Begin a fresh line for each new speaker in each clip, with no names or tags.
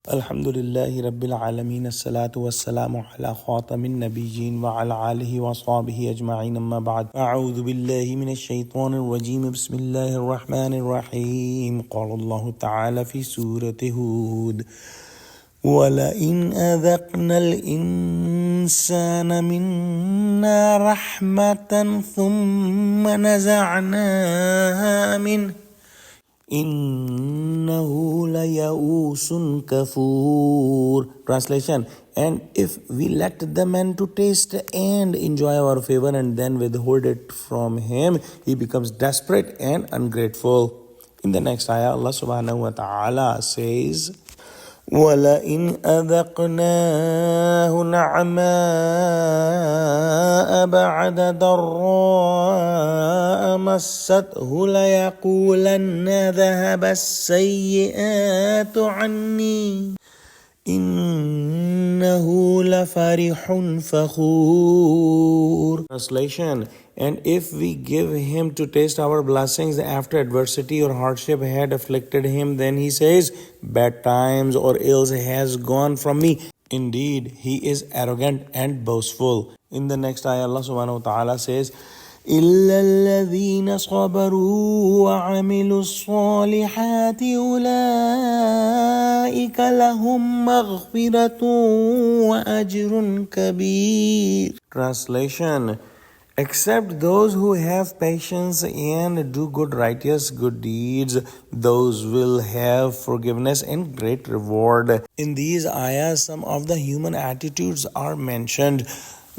Alhamdulillahi Rabbil Alameen. As-salatu was-salamu ala khatamin nabiyyin wa ala alihi wa sahbihi ajma'in, amma ba'd. A'udhu billahi minash shaitanir rajim. Bismillahir rahmanir rahim. Qala Allahu ta'ala fi Surah Hud. وَلَئِنْ أَذَقْنَا الْإِنسَانَ مِنَّا رَحْمَةً ثُمَّ نَزَعْنَاهَا مِنْهُ إِنَّهُ لَيَئُوسٌ كَفُورٌ. Translation: and if we let the man to taste and enjoy our favor and then withhold it from him, he becomes desperate and ungrateful. In the next ayah, Allah subhanahu wa ta'ala says, وَلَئِنْ أَذَقْنَاهُ نَعْمَاءَ بَعْدَ ضَرَّاءَ مَسَّتْهُ لَيَقُولَنَّ ذَهَبَ السَّيِّئَاتُ عَنِّي إِنَّهُ لَفَرِحٌ فَخُورٌ. Translation: and if we give him to taste our blessings after adversity or hardship had afflicted him, then he says, bad times or ills has gone from me. Indeed, he is arrogant and boastful. In the next ayah, Allah subhanahu wa ta'ala says, إِلَّا الَّذِينَ صَبَرُوا وَعَمِلُوا الصَّالِحَاتِ أُولَئِكَ لَهُمْ مَغْفِرَةٌ وَأَجْرٌ كَبِيرٌ. Translation: except those who have patience and do righteous good deeds, those will have forgiveness and great reward. In these ayahs, some of the human attitudes are mentioned.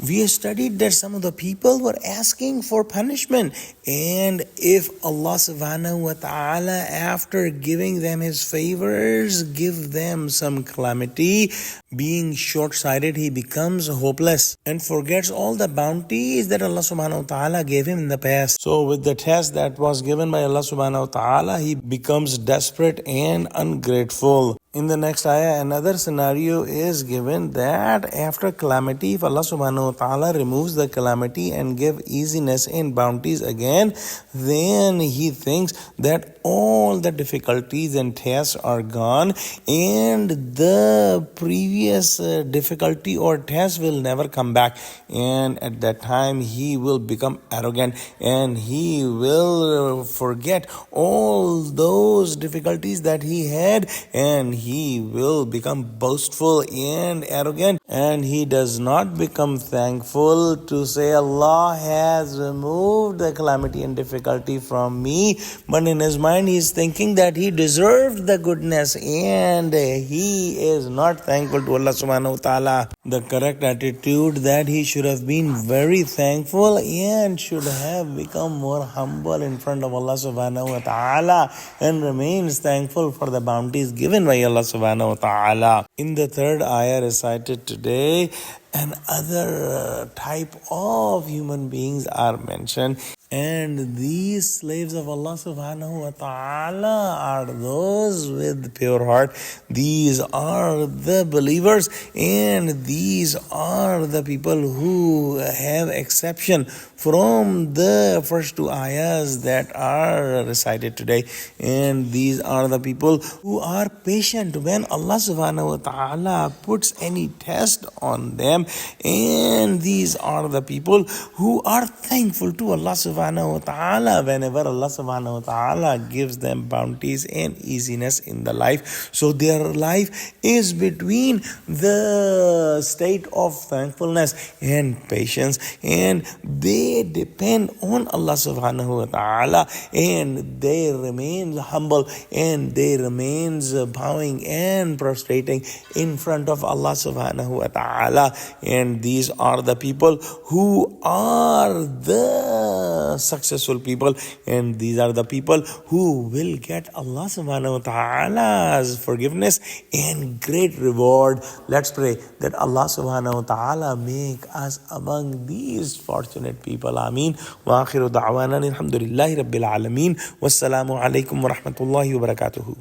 We studied that some of the people were asking for punishment, and if Allah subhanahu wa ta'ala, after giving them his favors, give them some calamity, being short-sighted, he becomes hopeless and forgets all the bounties that Allah subhanahu wa ta'ala gave him in the past. So with the test that was given by Allah subhanahu wa ta'ala, he becomes desperate and ungrateful. In the next ayah, another scenario is given that after calamity, if Allah subhanahu wa ta'ala removes the calamity and give easiness and bounties again, then he thinks that all the difficulties and tests are gone and the previous difficulty or test will never come back. And at that time, he will become arrogant and he will forget all those difficulties that he had, and he will become boastful and arrogant, and he does not become thankful to say Allah has removed the calamity and difficulty from me, but in his mind he is thinking that he deserved the goodness and he is not thankful to Allah subhanahu wa ta'ala. The correct attitude that he should have been very thankful and should have become more humble in front of Allah subhanahu wa ta'ala and remains thankful for the bounties given by Allah subhanahu wa ta'ala. In the third ayah recited today, another type of human beings are mentioned, and these slaves of Allah subhanahu wa ta'ala are those with pure heart. These are the believers, and these are the people who have exception from the first two ayahs that are recited today. And these are the people who are patient when Allah subhanahu wa ta'ala puts any test on them. And these are the people who are thankful to Allah subhanahu wa ta'ala whenever Allah subhanahu wa ta'ala gives them bounties and easiness in the life. So their life is between the state of thankfulness and patience, and they depend on Allah subhanahu wa ta'ala, and they remain humble and they remain bowing and prostrating in front of Allah subhanahu wa ta'ala. And these are the people who are the successful people, and these are the people who will get Allah subhanahu wa ta'ala's forgiveness and great reward. Let's pray that Allah subhanahu wa ta'ala make us among these fortunate people. Ameen. Wa akhiru da'wana alhamdulillahi rabbil alameen. Wassalamu alaikum wa rahmatullahi wa barakatuhu.